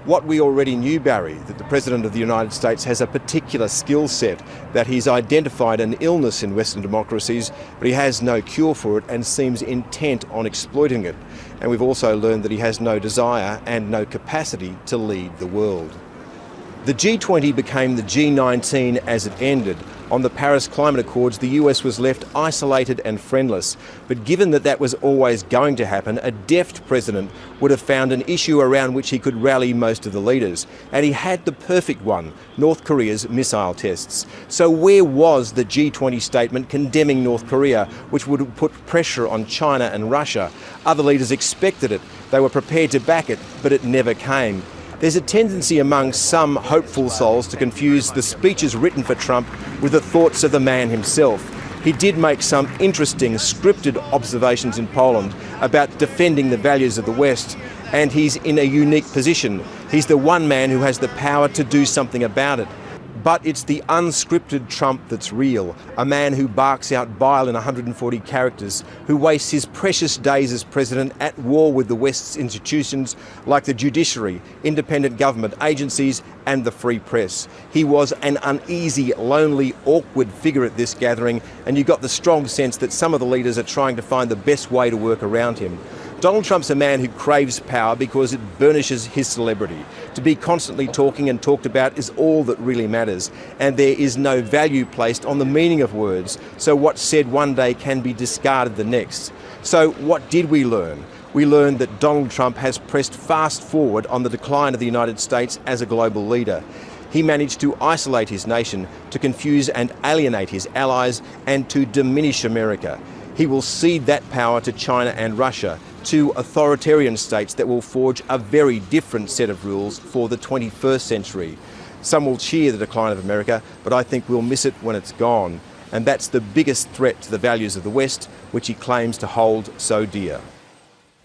What we already knew, Barry, that the President of the United States has a particular skill set, that he's identified an illness in Western democracies, but he has no cure for it and seems intent on exploiting it. And we've also learned that he has no desire and no capacity to lead the world. The G20 became the G19 as it ended. On the Paris Climate Accords, the US was left isolated and friendless. But given that that was always going to happen, a deft president would have found an issue around which he could rally most of the leaders. And he had the perfect one, North Korea's missile tests. So where was the G20 statement condemning North Korea, which would have put pressure on China and Russia? Other leaders expected it. They were prepared to back it, but it never came. There's a tendency among some hopeful souls to confuse the speeches written for Trump with the thoughts of the man himself. He did make some interesting scripted observations in Poland about defending the values of the West, and he's in a unique position. He's the one man who has the power to do something about it. But it's the unscripted Trump that's real, a man who barks out bile in 140 characters, who wastes his precious days as president at war with the West's institutions like the judiciary, independent government agencies and the free press. He was an uneasy, lonely, awkward figure at this gathering, and you got the strong sense that some of the leaders are trying to find the best way to work around him. Donald Trump's a man who craves power because it burnishes his celebrity. To be constantly talking and talked about is all that really matters, and there is no value placed on the meaning of words, so what's said one day can be discarded the next. So what did we learn? We learned that Donald Trump has pressed fast forward on the decline of the United States as a global leader. He managed to isolate his nation, to confuse and alienate his allies, and to diminish America. He will cede that power to China and Russia, two authoritarian states that will forge a very different set of rules for the 21st century. Some will cheer the decline of America, but I think we'll miss it when it's gone. And that's the biggest threat to the values of the West, which he claims to hold so dear.